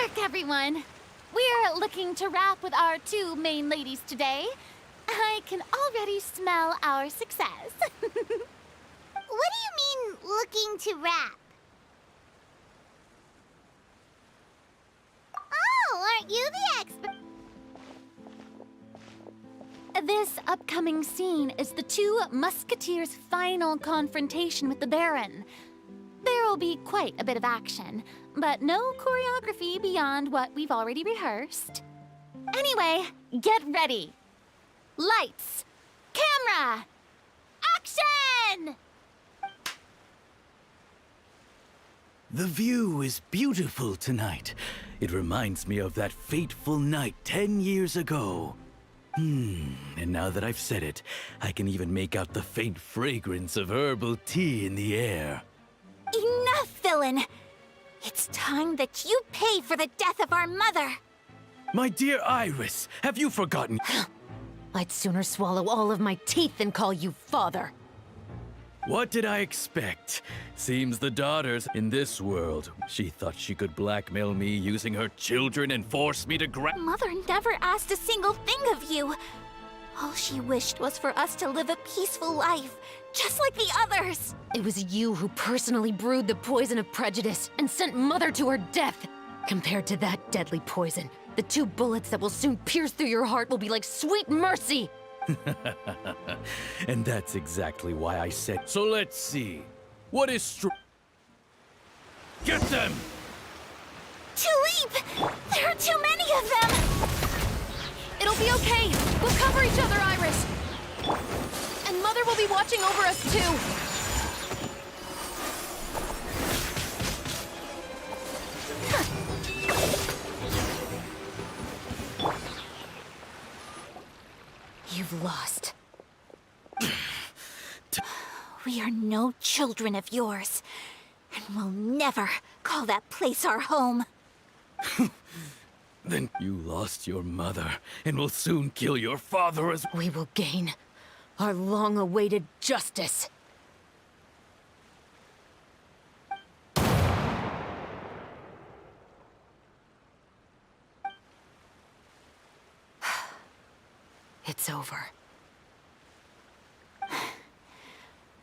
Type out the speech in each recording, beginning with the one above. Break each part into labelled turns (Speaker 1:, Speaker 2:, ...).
Speaker 1: work, everyone! We're looking to wrap with our two main ladies today. I can already smell our success.
Speaker 2: What do you mean, looking to wrap? Oh, aren't you the expert?
Speaker 1: This upcoming scene is the two musketeers' final confrontation with the Baron. There will be quite a bit of action, but no choreography beyond what we've already rehearsed. Anyway, get ready. Lights, camera, action!
Speaker 3: The view is beautiful tonight. It reminds me of that fateful night 10 years ago. And now that I've said it, I can even make out the faint fragrance of herbal tea in the air.
Speaker 2: Enough, villain! It's time that you pay for the death of our mother!
Speaker 3: My dear Iris, have you forgotten?
Speaker 4: I'd sooner swallow all of my teeth than call you father.
Speaker 3: What did I expect? Seems the daughters in this world. She thought she could blackmail me using her children and force me to
Speaker 2: Mother never asked a single thing of you. All she wished was for us to live a peaceful life, just like the others.
Speaker 4: It was you who personally brewed the poison of prejudice and sent Mother to her death. Compared to that deadly poison, the 2 bullets that will soon pierce through your heart will be like sweet mercy.
Speaker 3: And that's exactly why I said. So let's see. What is Get them!
Speaker 2: Tulip! There are too many of them!
Speaker 4: It'll be okay. We'll cover each other, Iris. And Mother will be watching over us too. You've lost.
Speaker 2: We are no children of yours, and we'll never call that place our home.
Speaker 3: Then you lost your mother, and will soon kill your father as
Speaker 4: We will gain our long-awaited justice. It's over.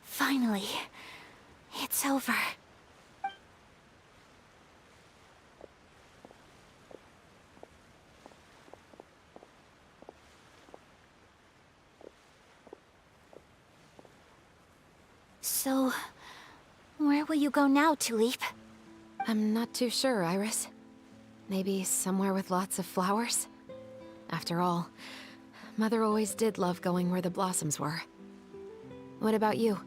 Speaker 2: Finally, it's over. So, where will you go now, Tulip?
Speaker 4: I'm not too sure, Iris. Maybe somewhere with lots of flowers? After all, Mother always did love going where the blossoms were. What about you?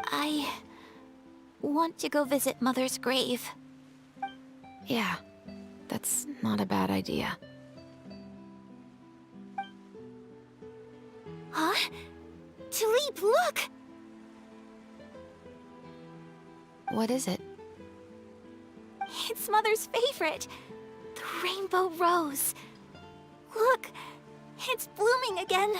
Speaker 2: I want to go visit Mother's grave.
Speaker 4: Yeah, that's not a bad idea.
Speaker 2: Huh? Tulip, look!
Speaker 4: What is it?
Speaker 2: It's Mother's favorite. The rainbow rose. Look, it's blooming again.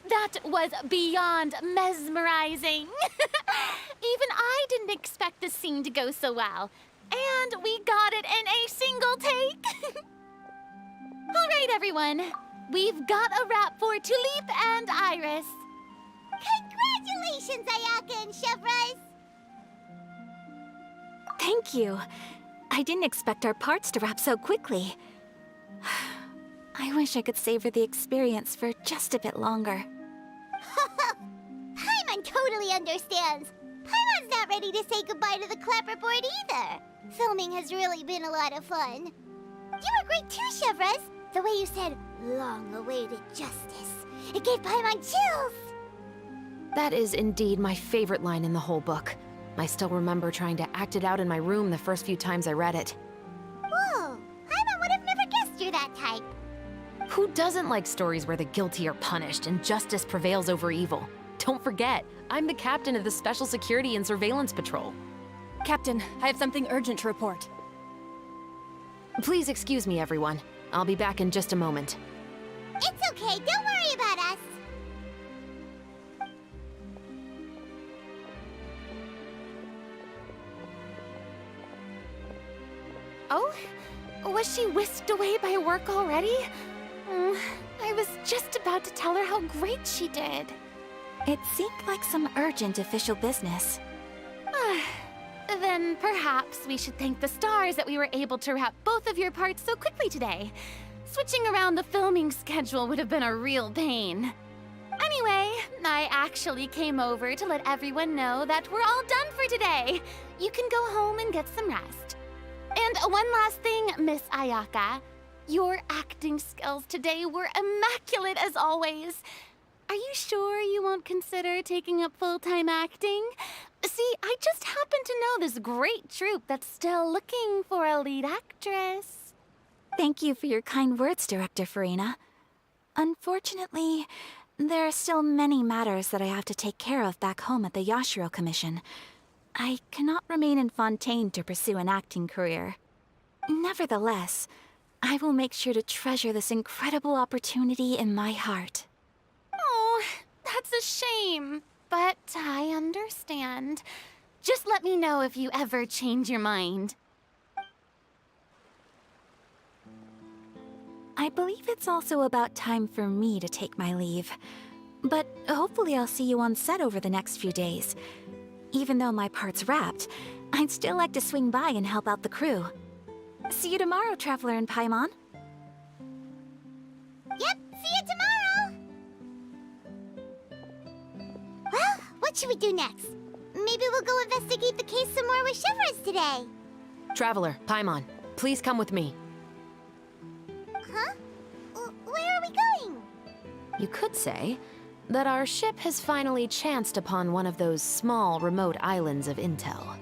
Speaker 1: That was beyond mesmerizing. Even I didn't expect this scene to go so well. And we got it in a single take. All right, everyone. We've got a wrap for Tulip and Iris.
Speaker 2: Congratulations, Ayaka and Chevres! Thank you. I didn't expect our parts to wrap so quickly. I wish I could savor the experience for just a bit longer. Paimon totally understands. Paimon's not ready to say goodbye to the clapperboard either. Filming has really been a lot of fun. You were great too, Chevres. The way you said, long-awaited justice. It gave Paimon chills.
Speaker 4: That is indeed my favorite line in the whole book. I still remember trying to act it out in my room the first few times I read it.
Speaker 2: Whoa, Paimon would have never guessed you're that type.
Speaker 4: Who doesn't like stories where the guilty are punished and justice prevails over evil? Don't forget, I'm the captain of the Special Security and Surveillance Patrol.
Speaker 5: Captain, I have something urgent to report.
Speaker 4: Please excuse me, everyone. I'll be back in just a moment.
Speaker 2: It's okay, don't worry about us.
Speaker 1: Oh? Was she whisked away by work already? I was just about to tell her how great she did.
Speaker 2: It seemed like some urgent official business.
Speaker 1: Then perhaps we should thank the stars that we were able to wrap both of your parts so quickly today. Switching around the filming schedule would have been a real pain. Anyway, I actually came over to let everyone know that we're all done for today. You can go home and get some rest. And one last thing, Miss Ayaka. Your acting skills today were immaculate as always. Are you sure you won't consider taking up full-time acting? See, I just happen to know this great troupe that's still looking for a lead actress.
Speaker 2: Thank you for your kind words, Director Farina. Unfortunately, there are still many matters that I have to take care of back home at the Yashiro Commission. I cannot remain in Fontaine to pursue an acting career. Nevertheless, I will make sure to treasure this incredible opportunity in my heart.
Speaker 1: Oh, that's a shame. But I understand. Just let me know if you ever change your mind.
Speaker 2: I believe it's also about time for me to take my leave. But hopefully I'll see you on set over the next few days. Even though my part's wrapped, I'd still like to swing by and help out the crew. See you tomorrow, Traveler and Paimon. Yep, see you tomorrow! Well, what should we do next? Maybe we'll go investigate the case some more with Chevres today.
Speaker 4: Traveler, Paimon, please come with me.
Speaker 2: Huh? Where are we going?
Speaker 4: You could say that our ship has finally chanced upon one of those small, remote islands of intel.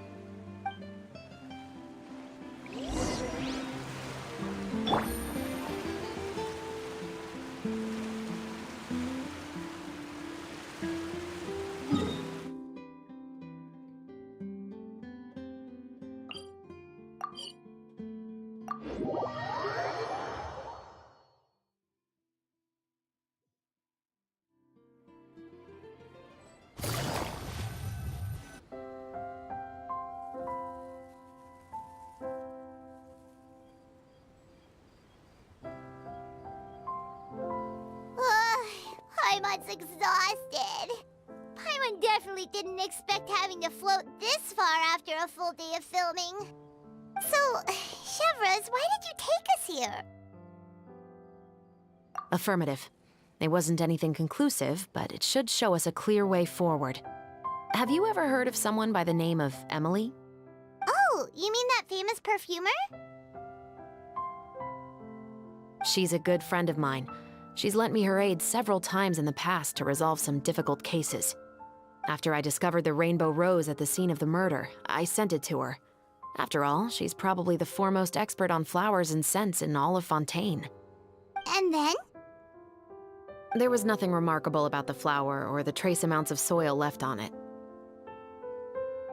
Speaker 2: Paimon's exhausted. Paimon definitely didn't expect having to float this far after a full day of filming. So, Chevres, why did you take us here?
Speaker 4: Affirmative. It wasn't anything conclusive, but it should show us a clear way forward. Have you ever heard of someone by the name of Emily?
Speaker 2: Oh, you mean that famous perfumer?
Speaker 4: She's a good friend of mine. She's lent me her aid several times in the past to resolve some difficult cases. After I discovered the rainbow rose at the scene of the murder, I sent it to her. After all, she's probably the foremost expert on flowers and scents in all of Fontaine.
Speaker 2: And then?
Speaker 4: There was nothing remarkable about the flower or the trace amounts of soil left on it.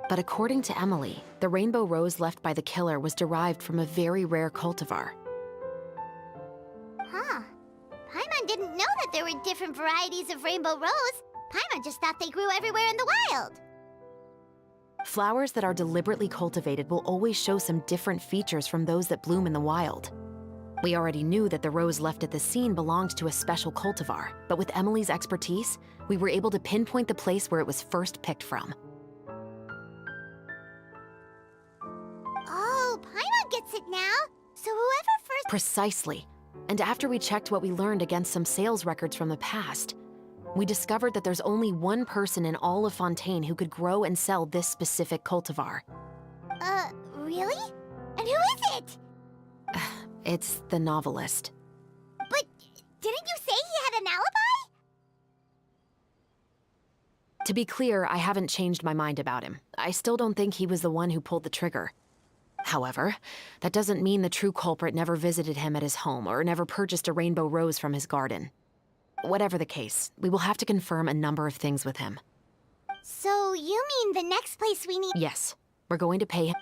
Speaker 4: But according to Emily, the rainbow rose left by the killer was derived from a very rare cultivar.
Speaker 2: Huh. Paimon didn't know that there were different
Speaker 6: different varieties of rainbow rose, Paimon just thought they grew everywhere in the wild.
Speaker 4: Flowers that are deliberately cultivated will always show some different features from those that bloom in the wild. We already knew that the rose left at the scene belonged to a special cultivar, but with Emily's expertise, we were able to pinpoint the place where it was first picked from.
Speaker 6: Oh, Paimon gets it now. So whoever first...
Speaker 4: Precisely. And after we checked what we learned against some sales records from the past, we discovered that there's only one person in all of Fontaine who could grow and sell this specific cultivar.
Speaker 6: Really? And who is it?
Speaker 4: It's the novelist.
Speaker 6: But didn't you say he had an alibi?
Speaker 4: To be clear, I haven't changed my mind about him. I still don't think he was the one who pulled the trigger. However, that doesn't mean the true culprit never visited him at his home or never purchased a rainbow rose from his garden. Whatever the case, we will have to confirm a number of things with him.
Speaker 6: So you mean the next place we need...
Speaker 4: Yes, we're going to pay him.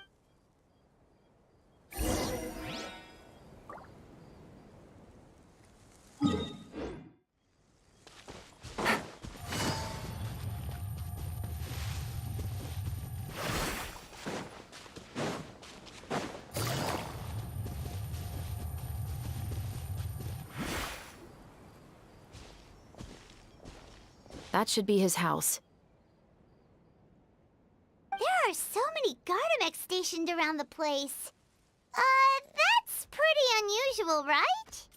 Speaker 4: That should be his house.
Speaker 6: There are so many Gardamex stationed around the place. That's pretty unusual, right?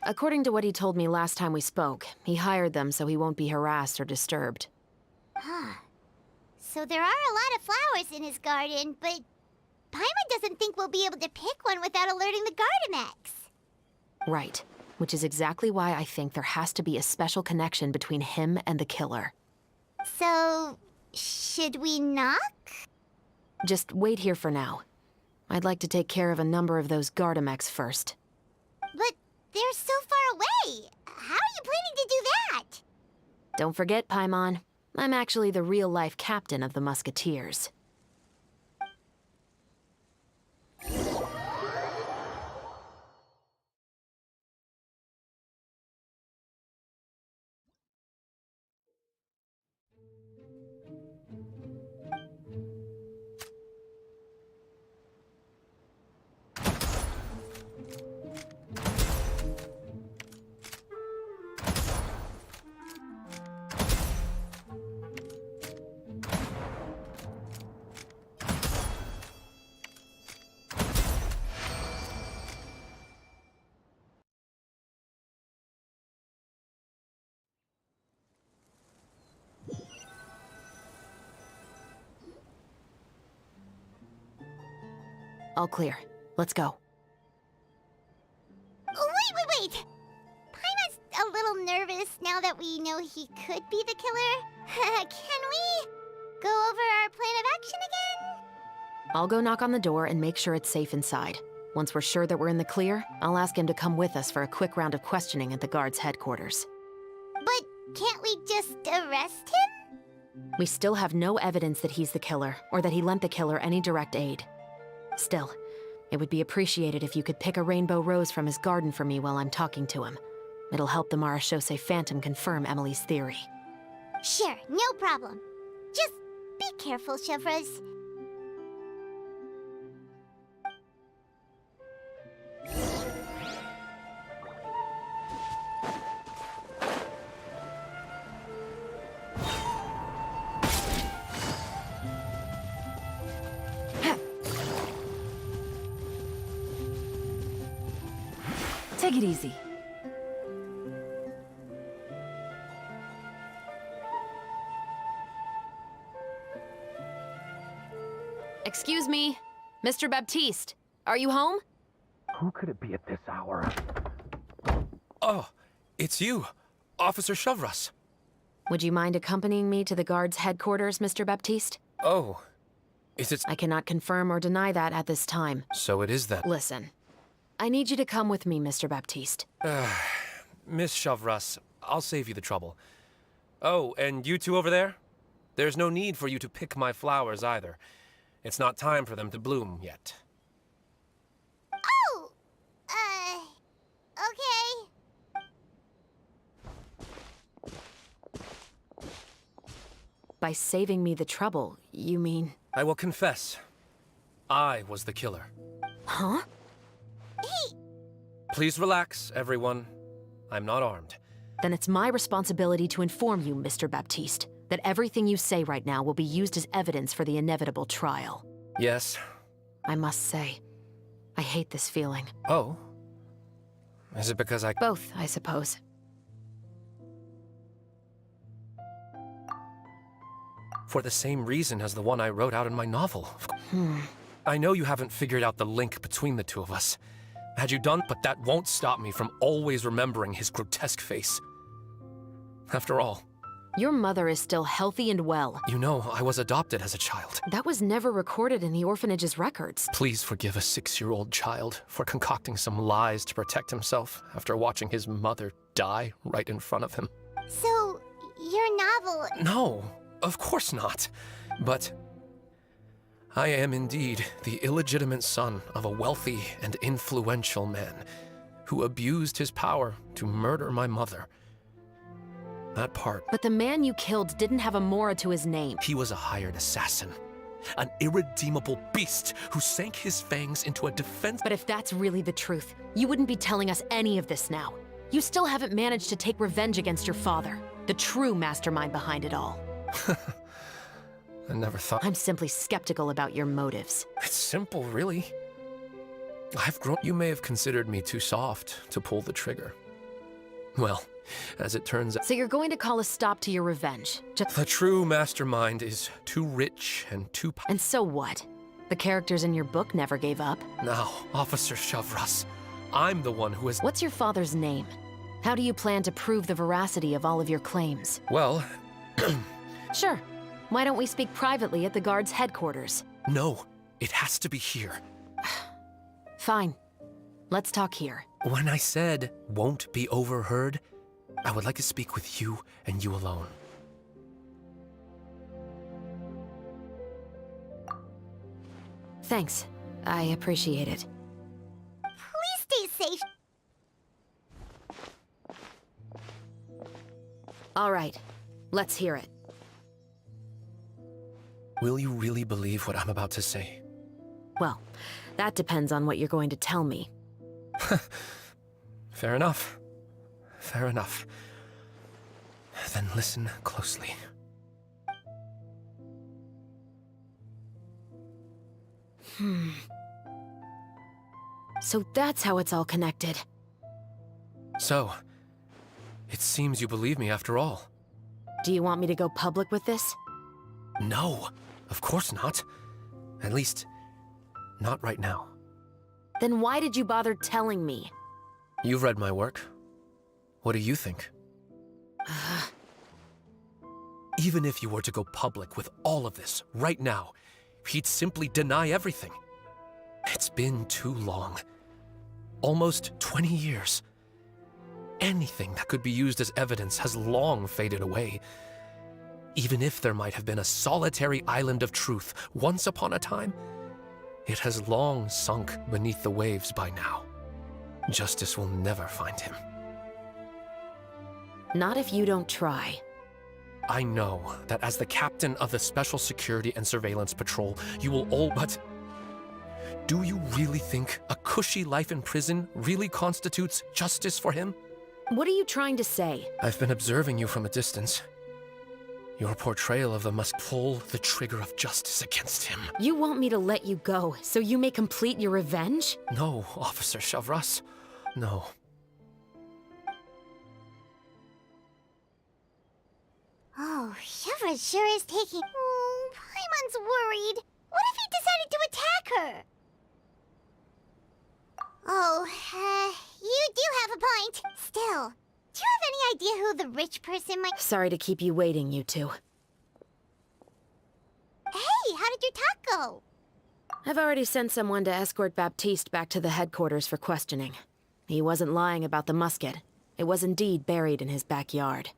Speaker 4: According to what he told me last time we spoke, he hired them so he won't be harassed or disturbed.
Speaker 6: Huh. So there are a lot of flowers in his garden, but Paimon doesn't think we'll be able to pick one without alerting the Gardamex.
Speaker 4: Right. Which is exactly why I think there has to be a special connection between him and the killer.
Speaker 6: So, should we knock?
Speaker 4: Just wait here for now. I'd like to take care of a number of those Gardamex first.
Speaker 6: But they're so far away. How are you planning to do that?
Speaker 4: Don't forget, Paimon, I'm actually the real-life captain of the Musketeers. All clear. Let's go.
Speaker 6: Wait! Paimon's a little nervous now that we know he could be the killer. Can we go over our plan of action again?
Speaker 4: I'll go knock on the door and make sure it's safe inside. Once we're sure that we're in the clear, I'll ask him to come with us for a quick round of questioning at the guard's headquarters.
Speaker 6: But can't we just arrest him?
Speaker 4: We still have no evidence that he's the killer, or that he lent the killer any direct aid. Still, it would be appreciated if you could pick a rainbow rose from his garden for me while I'm talking to him. It'll help the Marachose Phantom confirm Emily's theory.
Speaker 6: Sure, no problem. Just be careful, Chevreuse.
Speaker 5: Take it easy.
Speaker 4: Excuse me, Mr. Baptiste, are you home?
Speaker 7: Who could it be at this hour? Oh, it's you, Officer Chevreuse.
Speaker 4: Would you mind accompanying me to the guard's headquarters, Mr. Baptiste?
Speaker 7: Oh, is it...
Speaker 4: I cannot confirm or deny that at this time.
Speaker 7: So it is that...
Speaker 4: Listen, I need you to come with me, Mr. Baptiste.
Speaker 7: Miss Chevreuse, I'll save you the trouble. Oh, and you two over there? There's no need for you to pick my flowers either. It's not time for them to bloom yet.
Speaker 6: Oh! Okay.
Speaker 4: By saving me the trouble, you mean...
Speaker 7: I will confess. I was the killer.
Speaker 4: Huh?
Speaker 7: Please relax, everyone. I'm not armed.
Speaker 4: Then it's my responsibility to inform you, Mr. Baptiste, that everything you say right now will be used as evidence for the inevitable trial.
Speaker 7: Yes.
Speaker 4: I must say, I hate this feeling.
Speaker 7: Oh? Is it because I...
Speaker 4: Both, I suppose.
Speaker 7: For the same reason as the one I wrote out in my novel. I know you haven't figured out the link between the two of us. Had you done, but that won't stop me from always remembering his grotesque face. After all...
Speaker 4: Your mother is still healthy and well.
Speaker 7: You know, I was adopted as a child.
Speaker 4: That was never recorded in the orphanage's records.
Speaker 7: Please forgive a 6-year-old child for concocting some lies to protect himself after watching his mother die right in front of him.
Speaker 6: So, your novel...
Speaker 7: No, of course not. But I am indeed the illegitimate son of a wealthy and influential man who abused his power to murder my mother. That part.
Speaker 4: But the man you killed didn't have a Mora to his name.
Speaker 7: He was a hired assassin. An irredeemable beast who sank his fangs into a defense...
Speaker 4: But if that's really the truth, you wouldn't be telling us any of this now. You still haven't managed to take revenge against your father, the true mastermind behind it all.
Speaker 7: I never thought...
Speaker 4: I'm simply skeptical about your motives.
Speaker 7: It's simple, really. I've grown... You may have considered me too soft to pull the trigger. Well, as it turns out...
Speaker 4: So you're going to call a stop to your revenge?
Speaker 7: The true mastermind is too rich and too...
Speaker 4: And so what? The characters in your book never gave up?
Speaker 7: Now, Officer Shavras, I'm the one who has...
Speaker 4: What's your father's name? How do you plan to prove the veracity of all of your claims?
Speaker 7: Well...
Speaker 4: Sure. Why don't we speak privately at the guard's headquarters?
Speaker 7: No, it has to be here.
Speaker 4: Fine. Let's talk here.
Speaker 7: When I said won't be overheard, I would like to speak with you and you alone.
Speaker 4: Thanks. I appreciate it.
Speaker 6: Please stay safe.
Speaker 4: All right. Let's hear it.
Speaker 7: Will you really believe what I'm about to say?
Speaker 4: Well, that depends on what you're going to tell me.
Speaker 7: Fair enough. Fair enough. Then listen closely.
Speaker 4: So that's how it's all connected.
Speaker 7: So, it seems you believe me after all.
Speaker 4: Do you want me to go public with this?
Speaker 7: No, of course not. At least, not right now.
Speaker 4: Then why did you bother telling me?
Speaker 7: You've read my work. What do you think? Even if you were to go public with all of this right now, he'd simply deny everything. It's been too long. Almost 20 years. Anything that could be used as evidence has long faded away. Even if there might have been a solitary island of truth once upon a time, it has long sunk beneath the waves by now. Justice will never find him.
Speaker 4: Not if you don't try.
Speaker 7: I know that as the captain of the Special Security and Surveillance Patrol, you will all but... Do you really think a cushy life in prison really constitutes justice for him?
Speaker 4: What are you trying to say?
Speaker 7: I've been observing you from a distance. Your portrayal of them must pull the trigger of justice against him.
Speaker 4: You want me to let you go so you may complete your revenge?
Speaker 7: No, Officer Shavras. No.
Speaker 6: Oh, Shivra sure is taking... Oh, Paimon's worried. What if he decided to attack her? Oh, you do have a point. Still, do you have any idea who the rich person might...
Speaker 4: Sorry to keep you waiting, you two.
Speaker 6: Hey, how did your talk go?
Speaker 4: I've already sent someone to escort Baptiste back to the headquarters for questioning. He wasn't lying about the musket. It was indeed buried in his backyard.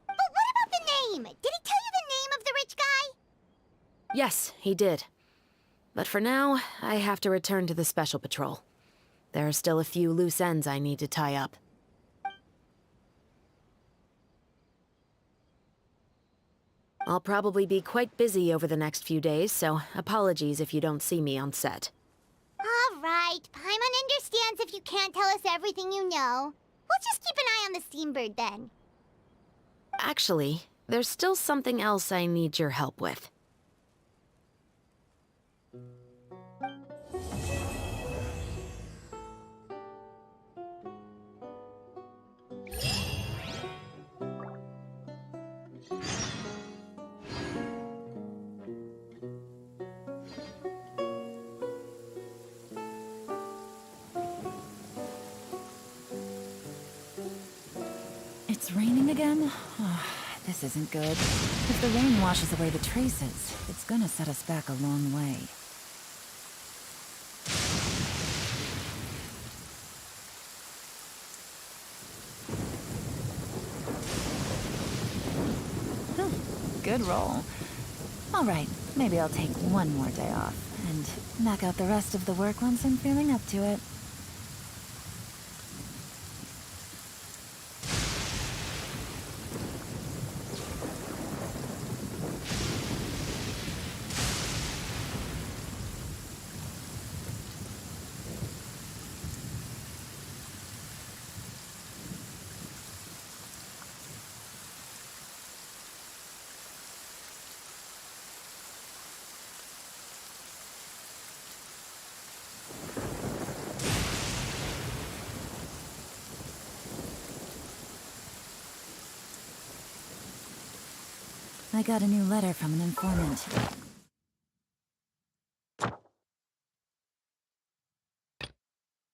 Speaker 6: But what about the name? Did he tell you the name of the rich guy?
Speaker 4: Yes, he did. But for now, I have to return to the Special Patrol. There are still a few loose ends I need to tie up. I'll probably be quite busy over the next few days, so apologies if you don't see me on set.
Speaker 6: All right, Paimon understands if you can't tell us everything you know. We'll just keep an eye on the Steambird then.
Speaker 4: Actually, there's still something else I need your help with.
Speaker 5: It's raining again? Oh, this isn't good. If the rain washes away the traces, it's gonna set us back a long way. Good roll. All right, maybe I'll take one more day off and knock out the rest of the work once I'm feeling up to it. I got a new letter from an informant.